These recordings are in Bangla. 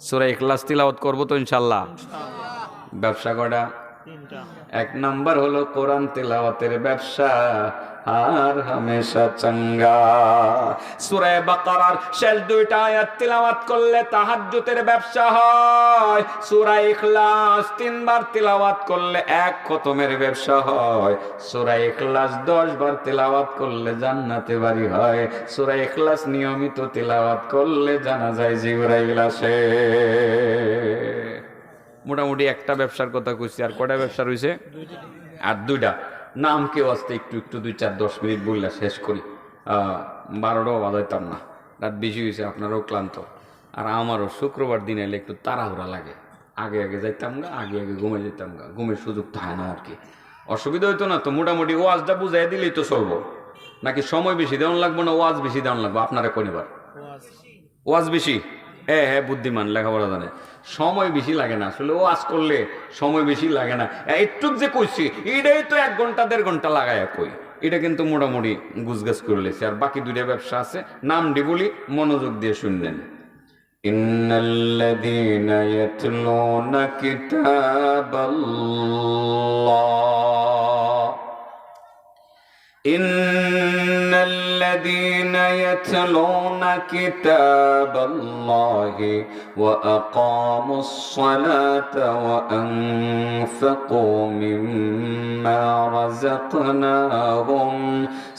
সূরা ইখলাস তিলাওয়াত করব তো ইনশাআল্লাহ। ব্যবসা কয়টা? এক নাম্বার হলো কোরআন তিলাওয়াতের ব্যবসা, আর হামেশা চাঙ্গা। সূরা বাকারার শেষ দুইটা আয়াত তিলাওয়াত করলে তাহাজ্জুদের ব্যবসা হয়। সূরা ইখলাস 3 বার তিলাওয়াত করলে এক খতমের ব্যবসা হয়। সূরা ইখলাস 10 বার তিলাওয়াত করলে জান্নাতে বাড়ি হয়। সূরা ইখলাস নিয়মিত তিলাওয়াত করলে জানা যায় জিবরাইল আসে। মোটামুটি একটা ব্যবসার কথা কইছি, আর কয়টা ব্যবসা রয়েছে? আর দুইটা। নাম কেউ আসতে একটু একটু 2-4-10 মিনিট বললে শেষ করি। 12টাও বাজাইতাম না, রাত বেশি হয়েছে, আপনারাও ক্লান্ত। আর আমারও শুক্রবার দিন এলে একটু তাড়াহুড়া লাগে, আগে আগে যাইতাম গা, আগে আগে ঘুমে যেতাম গা, ঘুমের সুযোগ থাকে না আর কি। অসুবিধা হইতো না তো, মোটামুটি ওয়াজটা বুঝাই দিলেই তো চলবো, নাকি সময় বেশি দেওয়ান লাগবো না ওয়াজ বেশি দেওয়ান লাগবো? আপনারা কনিবার ওয়াজ বেশি? হ্যাঁ, বুদ্ধিমান, লেখাপড়া জানে। সময় বেশি লাগে না আসলে, ওয়াজ করলে সময় বেশি লাগে না। একটু যে কইছি এটাই তো 1 ঘন্টা 1.5 ঘন্টা লাগায় কই, এটা কিন্তু মোটামুটি গুছগাছ করে লেছি। আর বাকি দুইটা ব্যবসা আছে, নামটি বলি, মনোযোগ দিয়ে শুনলেন। ইন্নাল্লাযীনা ইয়াতলুনা কিতাবাল্লাহ إن الذين يتلون كتاب الله وأقاموا الصلاة وأنفقوا مما رزقناهم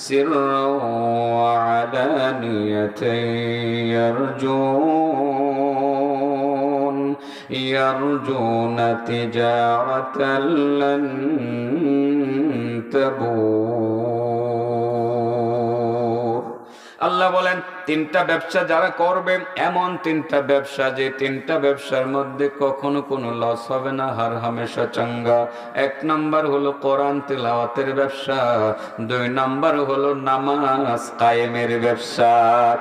سرا وعلانية يرجون تجارة لن تبور। আল্লাহ বলেন 3টা ব্যবসা যারা করবে, এমন 3টা ব্যবসা যে 3টা ব্যবসার মধ্যে কখনো কোনো লস হবে না, হার হামেশা চাঙ্গা। 1 নাম্বার হলো কোরআন তিলাওয়াতের ব্যবসা, 2 নাম্বার হলো নামাজ কায়েমের ব্যবসা।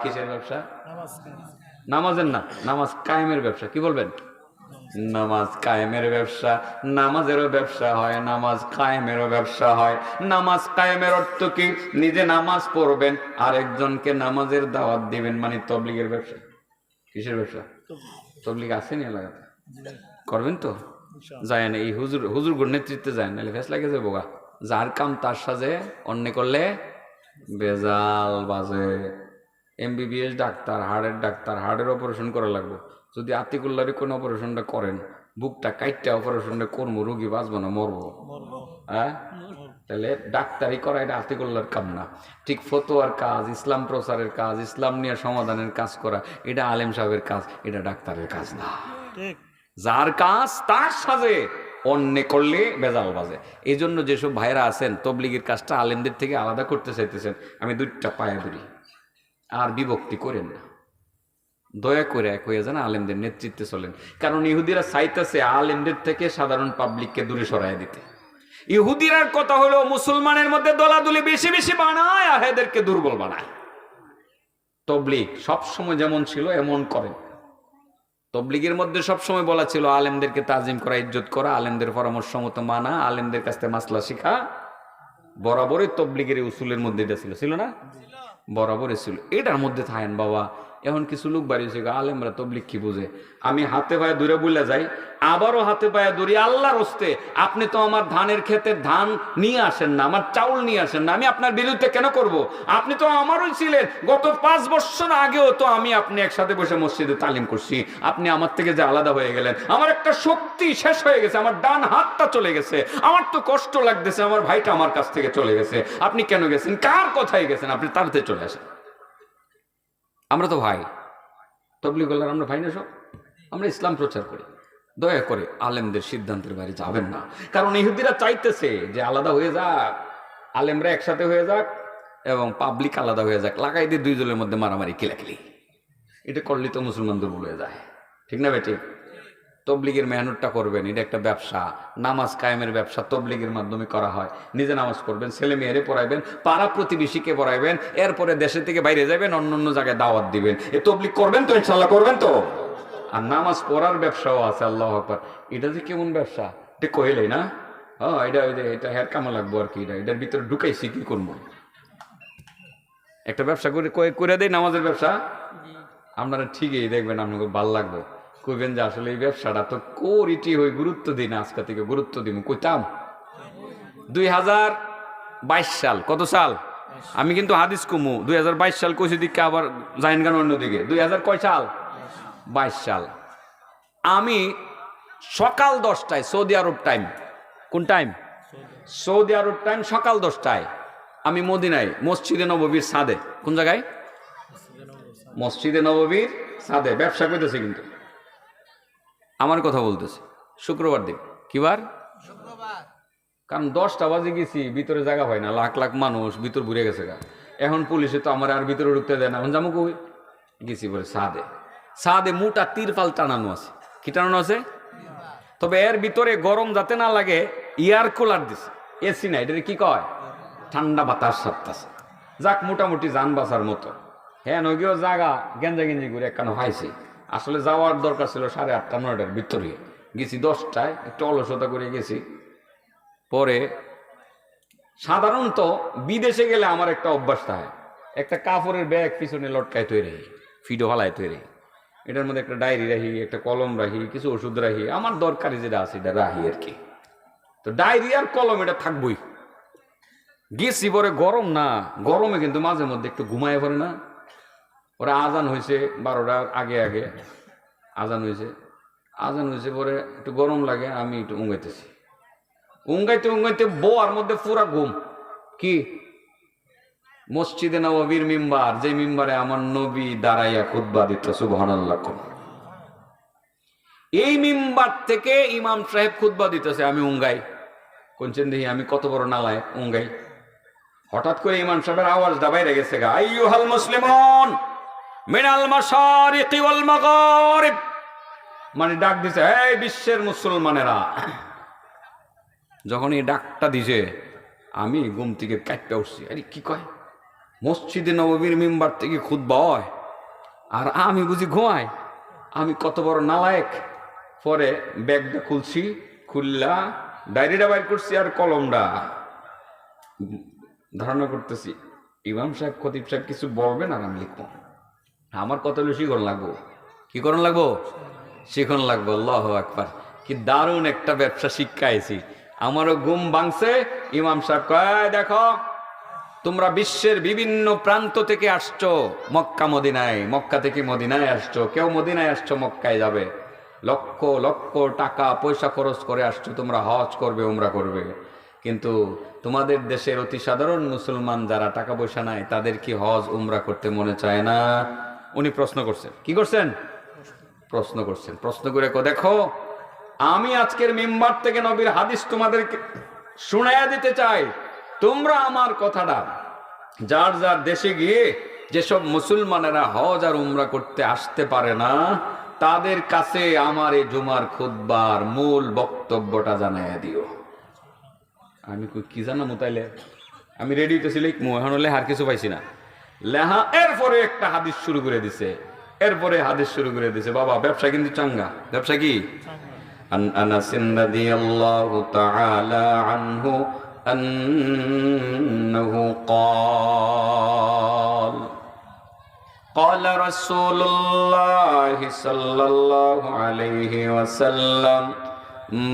কিসের ব্যবসা? নামাজের না, নামাজ কায়েমের ব্যবসা। কি বলবেন? নামাজ কায়েমের ব্যবসা। নামাজেরও ব্যবসা হয়, নামাজ কায়েমেরও ব্যবসা হয়। নামাজ কায়েমের অর্থ কি? নিজে নামাজ পড়বেন, আর একজনকে নামাজের দাওয়াত দিবেন, মানে তবলিগের ব্যবসা। কিসের ব্যবসা? তবলিগ আসেনি এলাকাতে? করবেন তো? যায় না, এই হুজুর নেতৃত্বে যায় না, ফেস লাগে যাবো গা। যার কাম তার সাজে, অন্য করলে বেজাল বাজে। MBBS ডাক্তার, হার্টের ডাক্তার, হার্টের অপারেশন করা লাগবে। যদি আতিকুল্লারে কোন অপারেশনটা করেন, বুকটা কাইটটা অপারেশনটা করবো, রোগী বাঁচবো না মরবো? হ্যাঁ, তাহলে ডাক্তারি করা এটা আতিকুল্লার কাম না। ঠিক ফতোয়ার কাজ, ইসলাম প্রচারের কাজ, ইসলাম নিয়ে সমাধানের কাজ করা, এটা আলেম সাহেবের কাজ, এটা ডাক্তারের কাজ না। যার কাজ তার সাজে, অন্য করলে বেজাল বাজে। এই জন্য যেসব ভাইরা আছেন তবলিগের কাজটা আলেমদের থেকে আলাদা করতে চাইতেছেন, আমি 2টা পায়ে ধরি, আর বিভক্তি করেন না, দয়া করে এক হয়ে যান, আলেমদের নেতৃত্বে চলেন। কারণ ইহুদিরা চাইতেছে আলেমদের থেকে সাধারণ পাবলিককে দূরে সরাই দিতে। ইহুদিরার কথা হলো মুসলমানের মধ্যে দলাদলি বেশি বেশি বানায়, আর এদেরকে দুর্বল বানায়। তবলিগ সবসময় যেমন ছিল এমন করেন। তবলিগের মধ্যে সবসময় বলা ছিল আলেমদেরকে তাজিম করা, ইজ্জত করা, আলেমদের পরামর্শ মতো মানা, আলেমদের কাছ থেকে মাসলা শিখা। বরাবরই তবলিগের উসুলের মধ্যে এটা ছিল না? বরাবরই ছিল। এটার মধ্যে থাকেন বাবা। এখন কিছু লোক বাড়িয়েছে, আলেমরা তবলিগ কি বুঝে? আমি হাতে পায়ে দূরে বলে যাই, আবারও হাতে পায়ে দূরে, আল্লাহর হস্তে আপনি তো আমার ধানের ক্ষেতের ধান নিয়ে আসেন না, আমার চাউল নিয়ে আসেন না, আমি আপনার বিরুদ্ধে কেন করব? আপনি তো আমারই ছিলেন, গত 5 বছর আগেও তো আমি আপনি একসাথে বসে মসজিদে তালিম করছি। আপনি আমার থেকে যে আলাদা হয়ে গেলেন, আমার একটা শক্তি শেষ হয়ে গেছে, আমার ডান হাতটা চলে গেছে, আমার তো কষ্ট লাগতেছে, আমার ভাইটা আমার কাছ থেকে চলে গেছে। আপনি কেন গেছেন? কার কথাই গেছেন? আপনি তাড়াতাড়ি চলে আসেন। আমরা তো ভাই, তবলিগলার আমরা ভাই না সব? আমরা ইসলাম প্রচার করি। দয়া করে আলেমদের সিদ্ধান্তের বাইরে যাবেন না। কারণ ইহুদিরা চাইতেছে যে আলাদা হয়ে যাক, আলেমরা একসাথে হয়ে যাক এবং পাবলিক আলাদা হয়ে যাক, লাগাই দিয়ে 2 দলের মধ্যে মারামারি কিলাকিলি। এটা করলে তো মুসলমানদের ভুলে যায়, ঠিক না বেটি? তবলিগের মেহনতটা করবেন, এটা একটা ব্যবসা। নামাজ কায়েমের ব্যবসা তবলিগের মাধ্যমে করা হয়। নিজে নামাজ পড়বেন, ছেলে মেয়েরে পড়াইবেন, পাড়া প্রতিবেশীকে পড়াইবেন, এরপরে দেশের থেকে বাইরে যাবেন, অন্য জায়গায় দাওয়াত দিবেন। এই তবলিগ করবেন তো? ইনশাআল্লাহ করবেন তো? আর নামাজ পড়ার ব্যবসাও আছে, আল্লাহু আকবার। এটা যে কেমন ব্যবসা, এটা কইলেই না? হ্যাঁ, এটা হের কামা লাগবো আর কি। এটার ভিতরে ঢুকাইছি, কি করবো? একটা ব্যবসা করে দেয়, নামাজের ব্যবসা। আপনারা ঠিকই দেখবেন, আপনাকে ভালো লাগবে। কইবেন যে আসলে এই ব্যবসাটা তো করিটি হই, গুরুত্ব দিই না, আজকে থেকে গুরুত্ব দিব। কইতাম 2022 সাল, কত সাল? আমি কিন্তু হাদিস কমু 2022 সাল কইছি দিকে, আবার জাইন গান অন্যদিকে 2000 কয় সাল? 22 সাল। আমি সকাল 10টায় সৌদি আরব টাইম, কোন টাইম? সৌদি আরব টাইম সকাল 10টায় আমি মদিনায় মসজিদে নববীর ছাদে, কোন জায়গায়? মসজিদে নববীর ছাদে ব্যবসা করতেছি, কিন্তু আমার কথা বলতেছি শুক্রবার দিন। কি বার? কারণ 10টা বাজে গেছি, ভিতরে জায়গা হয় না, লাখ লাখ মানুষ ভিতর ঘুরে গেছে গা। এখন পুলিশে তো আমার আর ভিতরে ঢুকতে দেয় না। এখন যাবো কই? গেছি বলে ছাদে। ছাদে মোটা তিরপাল টানানো আছে। কি টানানো আছে? তবে এর ভিতরে গরম যাতে না লাগে এয়ার কুলার দিছে, এসি না, এটা কি কয়? ঠান্ডা বাতাস ছাড়তেছে, যাক মোটামুটি যান বাঁচার মতো। হ্যাঁ নগিও জায়গা গেঞ্জা গেঞ্জি করে একখানে পাইছি। আসলে যাওয়ার দরকার ছিল 8:30 9টার ভিতরে, গেছি 10টায়, একটু অলসতা করে গেছি। পরে সাধারণত বিদেশে গেলে আমার একটা অভ্যাস থাকে, একটা কাপড়ের ব্যাগ পিছনে লটকায় তৈরি, ফিডো হালায় তৈরি, এটার মধ্যে একটা ডায়েরি রাখি, একটা কলম রাখি, কিছু ওষুধ রাখি, আমার দরকারি যেটা আছে এটা রাখি আর কি। তো ডায়েরি আর কলম এটা থাকবই। গেছি পরে গরম না, গরমে কিন্তু মাঝে মধ্যে একটু ঘুমায় পড়ে না। ওরা আজান হয়েছে 12টার আগে আগে আজান হয়েছে পরে একটু গরম লাগে, আমি একটু উঙ্গাইতেছি, উঙ্গাইতে বোয়ার মধ্যে পুরা ঘুম। কি? মসজিদে নববীর মিম্বার, যে মিম্বারে আমার নবী দাঁড়াইয়া খুতবা দিত, সুবহানাল্লাহ। এই মিম্বার থেকে ইমাম সাহেব খুতবা দিতেছে, আমি উঙ্গাই। কোনছেন দেখি আমি কত বড় নালায়, উঙ্গাই। হঠাৎ করে ইমাম সাহেবের আওয়াজটা বাইরে গেছে গা, আইয়ুহাল মুসলিমুন মিনাল মাশারিকি ওয়াল মাগারিব, মানে ডাক দিছে, এই বিশ্বের মুসলমানেরা। যখন এই ডাকটা দিছে আমি ঘুম থেকে কাঁপতে উঠছি, আরে কি কয়? মসজিদে নববীর মিম্বার থেকে খুতবা হয় আর আমি বুঝি ঘুমাই? আমি কত বড় নালায়েক। পরে ব্যাগটা খুলছি, খুললা ডায়েরিটা বাইর করছি আর কলমটা ধারণা করতেছি ইমাম সাহেব খতিব সাহেব কিছু বলবেন আর আমি লিখবো। আমার কত হলো শিখন লাগবো, কি করণ লাগবো? শিখন লাগবো। আল্লাহু আকবার, কি দারুণ একটা ব্যবসা শিক্ষাইছি। আমারও ঘুম ভাঙছে। ইমাম সাহেব কয়, দেখো তোমরা বিশ্বের বিভিন্ন প্রান্ত থেকে আসছো মক্কা মদিনায়, মক্কা থেকে মদিনায় আসছো, কেউ মদিনায় আসছো মক্কায় যাবে, লক্ষ লক্ষ টাকা পয়সা খরচ করে আসছো, তোমরা হজ করবে, উমরা করবে, কিন্তু তোমাদের দেশের অতি সাধারণ মুসলমান যারা টাকা পয়সা নাই তাদের কি হজ উমরা করতে মনে চায় না? উনি প্রশ্ন করছেন। কি করছেন? প্রশ্ন করছেন। প্রশ্ন করে দেখো আমি আজকের মিম্বার থেকে নবীর হাদিস তোমাদেরকে শুনাইয়া দিতে চাই। তোমরা আমার কথাটা যার যার দেশে গিয়ে যেসব মুসলমানেরা হজ আর উমরা করতে আসতে পারে না তাদের কাছে আমার এই জুমার খুতবার মূল বক্তব্যটা জানাইয়া দিও। আমি কি জানামু তাইলে? আমি রেডি হইতেছি, লিখমু, এখন লেহার কিছু পাইছি না, লেহা। এরপরে একটা হাদিস শুরু করে দিছে, বাবা ব্যবসা কিন্তু চাঙ্গা। ব্যবসা কি? عن أنس رضي الله تعالى عنه أنه قال رسول الله صلى الله عليه وسلم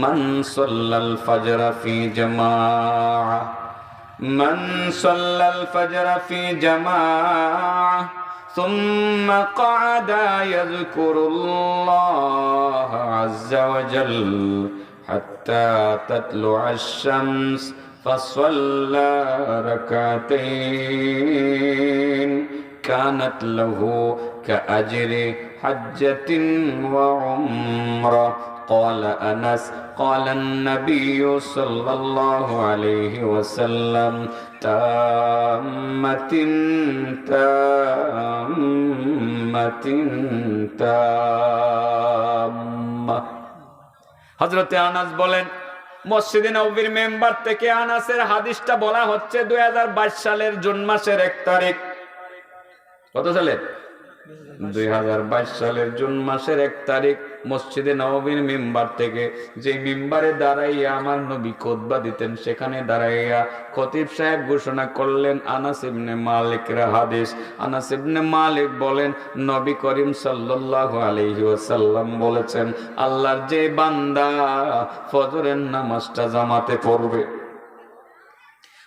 من صلى الفجر في جماعة ثم قعد يذكر الله عز وجل حتى تطلع الشمس فصلى ركعتين كانت له كأجر حجة وعمرة. قال أنس قال النبي صلى الله عليه وسلم تامة হযরতে আনাস বলেন মসজিদে নববীর মেম্বার থেকে আনাসের হাদিসটা বলা হচ্ছে 2022 সালের জুন মাসের 1 তারিখ। কত সালের? 2022 সালের জুন মাসের 1 তারিখ মসজিদে নববীর মিম্বার থেকে, যে মিম্বারে দাঁড়াইয়া আমার নবী খুতবা দিতেন, সেখানে দাঁড়াইয়া খতিব সাহেব ঘোষণা করলেন আনাস ইবনে মালিকের হাদিস। আনাস ইবনে মালিক বলেন, নবী করিম সাল্লাল্লাহু আলাইহি ওয়াসাল্লাম বলেছেন, আল্লাহর যে বান্দা ফজরের নামাজটা জামাতে পড়বে,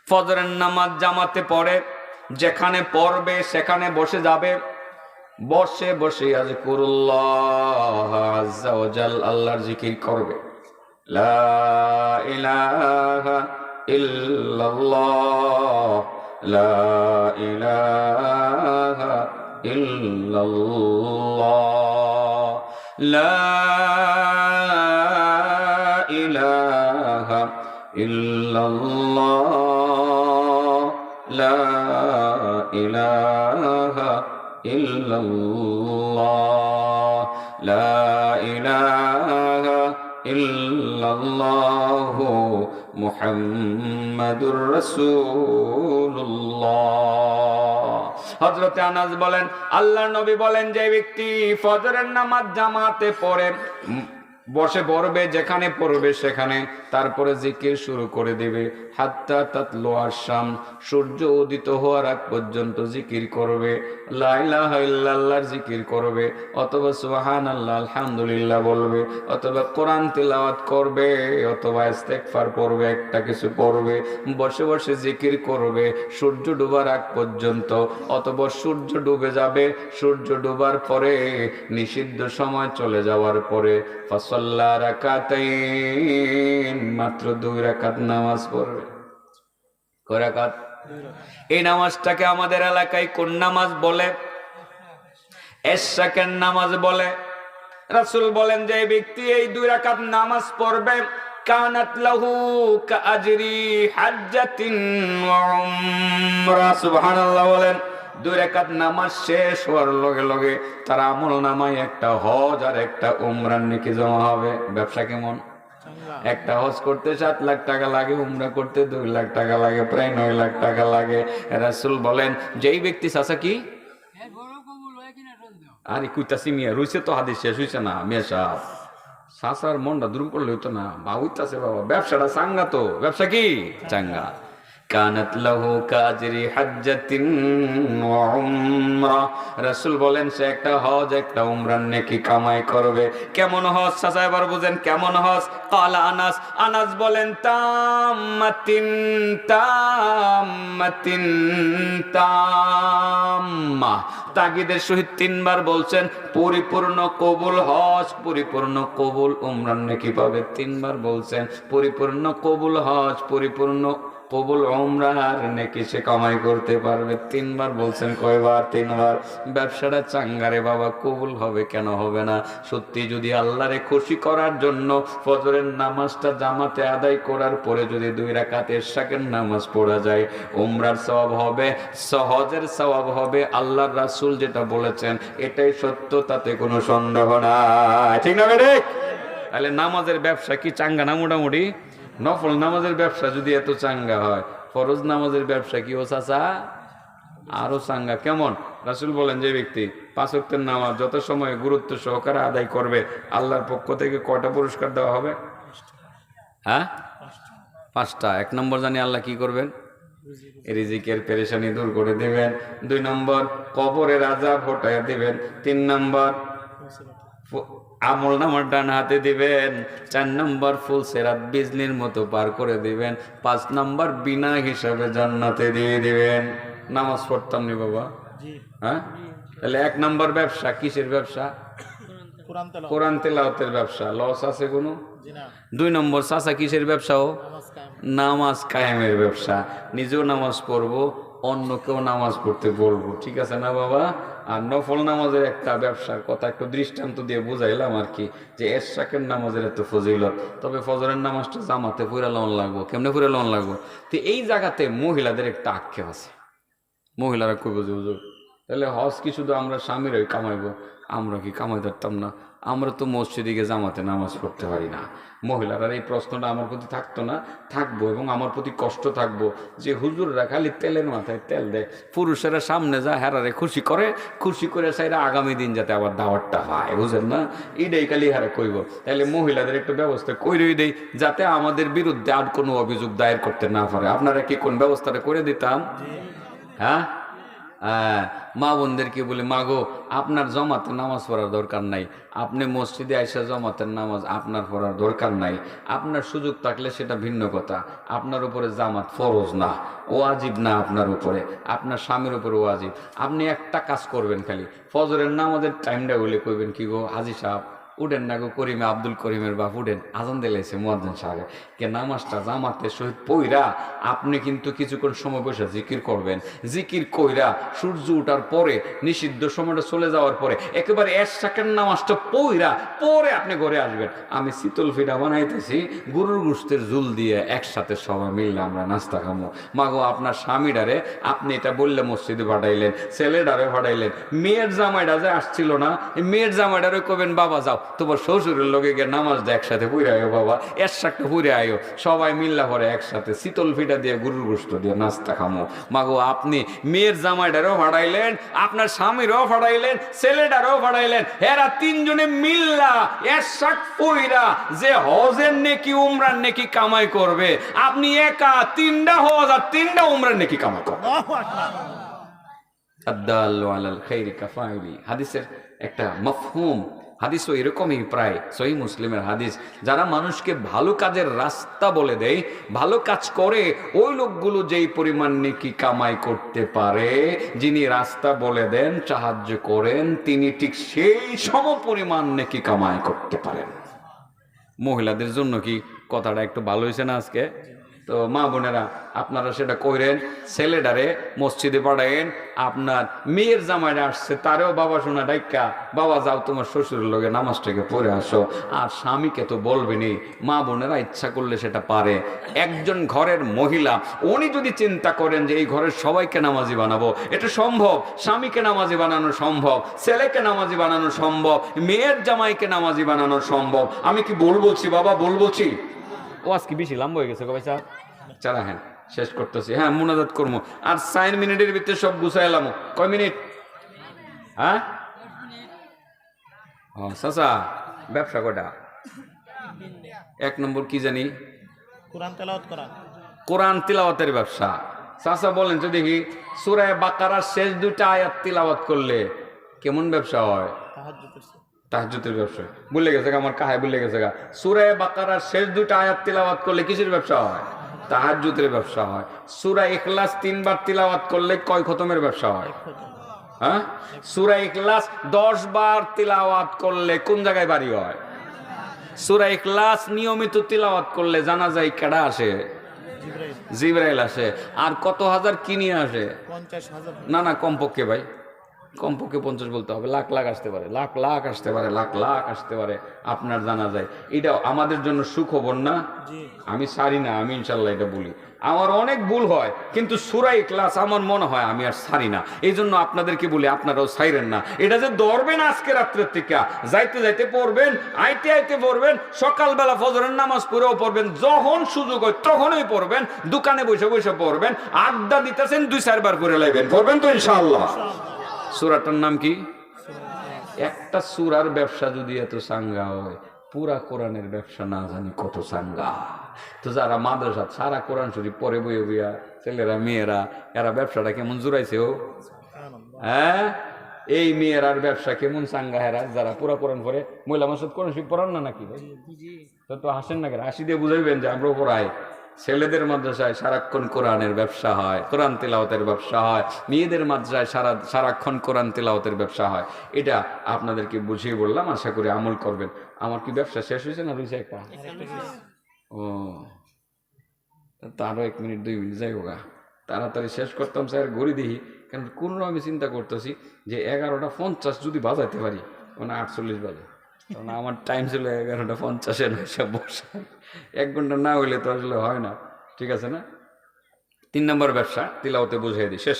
ফজরের নামাজ জামাতে পড়ে, যেখানে পড়বে সেখানে বসে যাবে, বসে বসে আযকুরুল্লাহ আযজা ওয়া জাল, আল্লাহর জিকির করবে। লা ইলাহা ইল্লাল্লাহ, লা ইলাহা ইল্লাল্লাহ, লা ইলাহা ইল্লাল্লাহ, লা ইলাহা ইল্লাল্লাহ, লা ইলাহা ইল্লাল্লাহু মুহাম্মাদুর রাসূলুল্লাহ। হযরতে আনাস বলেন, আল্লাহর নবী বলেন, যে ব্যক্তি ফজরের নামাজ জামাতে পড়ে বসে পড়বে, যেখানে পড়বে সেখানে, তারপরে জিকির শুরু করে দেবে, হাত্তা তাতলু আশ-শাম, সূর্য উদিত হওয়ার আগ পর্যন্ত জিকির করবে, লা ইলাহা ইল্লাল্লাহর জিকির করবে, অথবা সুবহানাল্লাহ আলহামদুলিল্লাহ বলবে, অথবা কোরআন তিলাওয়াত করবে, অথবা ইস্তেগফার পড়বে, একটা কিছু পড়বে, বসে বসে জিকির করবে সূর্য ডুবার আগ পর্যন্ত, অথবা সূর্য ডুবে যাবে, সূর্য ডুবার পরে নিষিদ্ধ সময় চলে যাওয়ার পরে ফাসাল্লা রাকাতাইন, মাত্র 2 রাকাত নামাজ পড়বে। কয় রাকাত? এই নামাজটাকে আমাদের এলাকায় কোন নামাজ বলে? এশাকের নামাজ বলে। রাসূল বলেন, যে ব্যক্তি এই 2 রাকাত নামাজ পড়বে, কানাত লাহু কাআজরি হাজ্জাতিন ওয়া উমরা। সুবহানাল্লাহ বলেন। 2 রাকাত নামাজ শেষ হওয়ার লগে লগে তার আমল নামায় একটা হজ আর একটা উমরার নেকি জমা হবে। ব্যবসা কেমন? একটা হজ করতে 7 লাখ টাকা লাগে, উমরা করতে 2 লাখ টাকা লাগে, প্রায় 9 লাখ টাকা লাগে। রাসূল বলেন, যেই ব্যক্তি চাচা কি আরে কুইতাছি মিয়া রইছে তো, হাদিস শেষ হইছে না মিয়া সাহেব, চাচার মনটা দূর করলে হইতো না, বা হইতাছে বাবা, ব্যবসাটা চাঙ্গা তো। ব্যবসা কি চাঙ্গা? কানাত লাহু কাজরি হাজ্জাতিন ওয়া উমরা। রাসূল বলেন, সে একটা হজ একটা উমরার নেকি কামাই করবে। কেমন হজ চাচা এবার বুঝেন কেমন হজ? ক্বালা আনাস, আনাস বলেন, তাম্মাতিন তাম্মাতিন তাম্মা, তাগিদের সহিত 3 বার বলছেন, পরিপূর্ণ কবুল হজ, পরিপূর্ণ কবুল উমরার নেকি পাবে। 3 বার বলছেন, পরিপূর্ণ কবুল হজ, পরিপূর্ণ কবুল উমরার নেকি সে কামাই করতে পারবে। 3 বার বলছেন। কয়বার? 3 বার। ব্যবসাটা চাঙ্গারে বাবা, কবুল হবে কেন হবে না? সত্যি যদি আল্লাহরে খুশি করার জন্য ফজরের নামাজটা জামাতে আদায় করার পরে যদি 2 রাকাত এশাকের নামাজ পড়া যায়, উমরার সওয়াব হবে, হজের সওয়াব হবে। আল্লাহর রাসূল যেটা বলেছেন এটাই সত্য, তাতে কোনো সন্দেহ নাই। ঠিক না বেটে? তাহলে নামাজের ব্যবসা কি চাঙ্গা না? মোটামুটি। নফল নামাজের ব্যবসা যদি এত চাঙ্গা হয়, ফরজ নামাজের ব্যবসা কি ও চাচা আরো চাঙ্গা? কেমন? রাসূল বলেন, যে ব্যক্তি 5 ওয়াক্তের নামাজ যত সময় গুরুত্ব সহকারে আদায় করবে, আল্লাহর পক্ষ থেকে কয়টা পুরস্কার দেওয়া হবে? হ্যাঁ, 5টা। 1 নম্বর জানি আল্লাহ কি করবেন? রিজিকের পেরেশানি দূর করে দিবেন। 2 নম্বর কবরের আযাব হটাইয়া দিবেন। 3 নম্বর আমল নামার ডান হাতে দিবেন। 4 নম্বর ফুল সেরাত বিজলির মতো পার করে দিবেন। 5 নম্বর বিনা হিসাবে জান্নাতে দিয়ে দিবেন। নামাজ পড়তাম নি বাবা? হ্যাঁ, তাহলে 1 নম্বর ব্যবসা কিসের ব্যবসা? কোরআন তেলাওয়াতের ব্যবসা। লস আছে কোনো? 2 নম্বর চাচা কিসের ব্যবসা? ও নামাজ কায়েমের ব্যবসা। নিজেও নামাজ পড়বো, অন্যকেও নামাজ পড়তে বলবো। ঠিক আছে না বাবা? আর নফল নামাজের একটা ব্যবসার কথা একটু দৃষ্টান্ত দিয়ে বুঝাইলাম আর কি, যে এশাকের নামাজের এত ফজিলত, তবে ফজরের নামাজটা জামাতে পড়া লন লাগবো। কেমনে পড়া লন লাগবো? তো এই জায়গাতে মহিলাদের একটা আক্ষেপ আছে। মহিলারা কই বুঝে হুজুর তাহলে হজ কি শুধু আমরা স্বামীরাই কামাইবো? আমরা কি কামাই ধরতাম না? আমরা তো মসজিদে গিয়ে জামাতে নামাজ পড়তে পারি না। মহিলারা এই প্রশ্নটা আমার প্রতি থাকতো না, থাকবো, এবং আমার প্রতি কষ্ট থাকবো যে হুজুররা খালি তেলের মাথায় তেল দেয়, পুরুষেরা সামনে যা হেরারে খুশি করে, খুশি করে সাইরা আগামী দিন যাতে আবার দাওয়াতটা পায়, বুঝেন না? এটাই খালি হারে কইব। তাহলে মহিলাদের একটু ব্যবস্থা কইরেই দেই যাতে আমাদের বিরুদ্ধে আর কোনো অভিযোগ দায়ের করতে না পারে। আপনারা কি কোন ব্যবস্থাটা করে দিতাম? হ্যাঁ, মা বোনদেরকে বলি, মা গো, আপনার জমাতে নামাজ পড়ার দরকার নাই, আপনি মসজিদে আইসা জমাতের নামাজ আপনার পড়ার দরকার নাই। আপনার সুযোগ থাকলে সেটা ভিন্ন কথা, আপনার উপরে জামাত ফরজ না, ওয়াজিব না আপনার উপরে, আপনার স্বামীর উপরে ওয়াজিব। আপনি একটা কাজ করবেন, খালি ফজরের নামাজের টাইমটা বলে কইবেন, কি গো হাজি সাহেব উঠেন না গো, করিমে আব্দুল করিমের বাপ উঠেন, আজান দিলাইছে মুয়াজ্জিন সাহেব, কে নামাজটা জামাতের সহিত পইরা আপনি কিন্তু কিছুক্ষণ সময় বসে জিকির করবেন। জিকির কইরা সূর্য ওঠার পরে, নিষিদ্ধ সময়টা চলে যাওয়ার পরে একেবারে 1 সেকেন্ড নামাজটা পইরা পরে আপনি ঘরে আসবেন। আমি শীতল ফিটা বানাইতেছি গরুর গোশতের ঝুল দিয়ে, একসাথে সবাই মিললে আমরা নাস্তা খামো। মাগো, আপনার স্বামীডারে আপনি এটা বললে মসজিদে পাঠাইলেন, ছেলেডারে পাঠাইলেন, মেয়ের জামাইটা যে আসছিল না, মেয়ের জামাইডারে কবেন, বাবা যাও তোমার শ্বশুরের লোকে গিয়ে নামাজ দেয়, একসাথে পুরে আয়ো বাবা, একসাথে পুরে আয়ো, সবাই মিল্লা পরে একসাথে শীতল ফিটা দিয়ে গরুর গোশত দিয়ে নাস্তা খামো। মাগো, আপনি মেয়ের জামাইটারও ফাড়াইলেন, আপনার স্বামীরও ফাড়াইলেন, ছেলেটারও ফাড়াইলেন, এরা তিনজনে মিল্লা একসাথ পইরা যে হজের নেকি উমরার নেকি কামাই করবে, আপনি একা 3টা হজ আর 3টা উমরার নেকি কামাই করবেন। আদাল্লু আলাল খাইরি কাফাইলি, হাদিসের একটা মাফহুম। হাদিসও এরকমই, প্রায় সহিহ মুসলিমের হাদিস। যারা মানুষকে ভালো কাজের রাস্তা বলে দেয়, ভালো কাজ করে, ওই লোকগুলো যেই পরিমাণ নেকি কামাই করতে পারে, যিনি রাস্তা বলে দেন, সাহায্য করেন, তিনি ঠিক সেই সম পরিমাণ নেকি কামাই করতে পারেন। মহিলাদের জন্য কি কথাটা একটু ভালো হয়েছে না আজকে? তো মা বোনেরা, আপনারা সেটা কইরেন, ছেলেটারে মসজিদে পাঠায়েন, আপনার মেয়ের জামাইরা আসছে তারেও বাবা শোনা ডাইকা, বাবা যাও তোমার শ্বশুরের লগে নামাজটাকে পড়ে আসো। আর স্বামীকে তো বলবেনই, মা বোনেরা ইচ্ছা করলে সেটা পারে। একজন ঘরের মহিলা উনি যদি চিন্তা করেন যে এই ঘরের সবাইকে নামাজি বানাবো, এটা সম্ভব। স্বামীকে নামাজি বানানো সম্ভব, ছেলেকে নামাজি বানানো সম্ভব, মেয়ের জামাইকে নামাজি বানানো সম্ভব। আমি কি বলছি বাবা, বলছি? ও আজকে বেশি লম্বা হয়ে গেছে গো ভাইসা, চারা হ্যাঁ শেষ করতেছি। হ্যাঁ, মুনাজাত করবো আর 4 মিনিটের ভিতরে সব গুছাইলাম। কয় মিনিট? হ্যাঁ, চাচা ব্যবসা কয়টা? 1 নম্বর কি জানি, কোরআন তেলাওয়াত করা, কোরআন তিলাওয়াতের ব্যবসা। চাচা বলেন তো দেখি, সূরা বাকারার শেষ 2টা আয়াত তিলাওয়াত করলে কেমন ব্যবসা হয়? তাহাজ্জুদের ব্যবসা। ভুলে গেছে আমার কাহায়, ভুলে গেছে গা। সূরা বাকারার শেষ 2টা আয়াত তিলাওয়াত করলে কিসের ব্যবসা হয়? তাহাজ্জুদের ব্যবসা হয়। সূরা ইখলাস 3 বার তিলাওয়াত করলে কয় খতমের ব্যবসা হয়? হ্যাঁ, সূরা ইখলাস 10 বার তিলাওয়াত করলে কোন জায়গায় বাড়ি হয়? সূরা ইখলাস নিয়মিত তিলাওয়াত করলে জানা যায় কেডা আসে? জিবরাইল আসে। আর কত হাজার কি নিয়ে আসে? 50,000। না কমপক্ষে ভাই, কমপক্ষে 50 বলতে হবে। লাখ লাখ আসতে পারে, লাখ লাখ আসতে পারে, লাখ লাখ আসতে পারে, আপনার জানা যায়। এটা আমাদের জন্য সুখবর না? আমি সারি না, আমি ইনশাল্লাহ এটা বলি। আমার অনেক ভুল হয়, কিন্তু সূরা ইখলাস আমার মনে হয় আমি আর সারি না। এই জন্য আপনাদেরকে বলি, আপনারাও সাইরেন না। এটা যে ধরবেন আজকে রাত্রের থেকে, যাইতে যাইতে পড়বেন, আইতে আইতে পড়বেন, সকালবেলা ফজরের নামাজ পড়েও পড়বেন, যখন সুযোগ হয় তখনই পড়বেন, দোকানে বসে বসে পড়বেন, আড্ডা দিতেছেন 2-4 বার করে লাইবেন, পড়বেন তো ইনশাআল্লাহ। সূরাটার নাম কি? একটা সূরার ব্যবসা যদি এত সাঙ্গা হয়, পুরা কোরআনের ব্যবসা না জানি কত সাঙ্গা। তো যারা মাদ্রাসা সারা কোরআন শরীফ পরে বইয়ে বইয়া, ছেলেরা মেয়েরা, এরা ব্যবসাটা কেমন জুড়াইছে ও? হ্যাঁ, এই মেয়েরার ব্যবসা কেমন সাঙ্গা হেরা, যারা পুরা কোরআন পরে। মহিলা মাসুদ কোরআন শরীফ পড়ান না নাকি? তো হাসেন না কেন? হাসি দিয়ে বুঝাইবেন যে আমরা পড়াই। ছেলেদের মাদ্রাসায় সারাক্ষণ কোরআনের ব্যবসা হয়, কোরআন তিলাওয়াতের ব্যবসা হয়। মেয়েদের মাদ্রাসায় সারাক্ষণ কোরআন তিলাওয়াতের ব্যবসা হয়। এটা আপনাদেরকে বুঝিয়ে বললাম, আশা করি আমল করবেন। আমার কি ব্যবসা শেষ হয়েছে না রয়েছে একটা? ও, তারও 1 মিনিট 2 মিনিট যাই হোক, তাড়াতাড়ি শেষ করতাম স্যার, ঘড়ি দেখি। কারণ কোনো আমি চিন্তা করতেছি যে 11:50 যদি বাজাইতে পারি, মানে 48 বাজে, কারণ আমার টাইম ছিল 11:50 সব বসে। 1 ঘন্টা না হইলে তো আসলে হয় না, ঠিক আছে না? 3 নম্বর ব্যবসা তিলাওয়াতে বুঝিয়ে দিই, শেষ।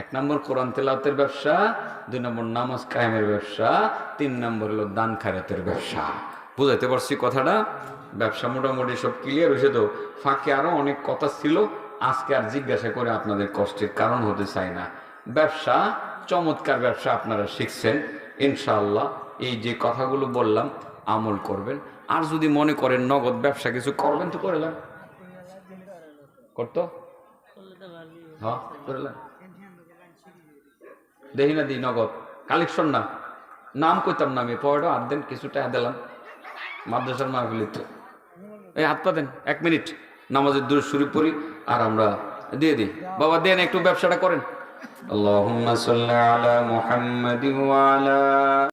এক নম্বর কোরআন তেলাওয়াতের ব্যবসা, 2 নম্বর নামাজ কায়েমের ব্যবসা, 3 নম্বর হলো দান খায়রাতের ব্যবসা। বুঝাইতে পারছি কথাটা? ব্যবসা মোটামুটি সব ক্লিয়ার হয়েছে তো? ফাঁকে আরো অনেক কথা ছিল, আজকে আর জিজ্ঞাসা করে আপনাদের কষ্টের কারণ হতে চাই না। ব্যবসা চমৎকার ব্যবসা আপনারা শিখছেন ইনশাআল্লাহ। এই যে কথাগুলো বললাম আমল করবেন। আর যদি মনে করেন নগদ ব্যবসা কিছু করবেন তো করলেন, করতো হ্যাঁ করলেন, দেখি না দিই নগদ কালেকশন না, নাম কইতাম না আমি, পয়টা হাত দেন, কিছু টাকা দিলাম মাদ্রাসার মাহফিলিতে। এই হাত পা দেন, 1 মিনিট নামাজের দূর শুরু করি আর আমরা দিয়ে দিই। বাবা দেন একটু ব্যবসাটা করেন। আল্লাহুম্মা সাল্লি আলা মুহাম্মাদিন ওয়া আলা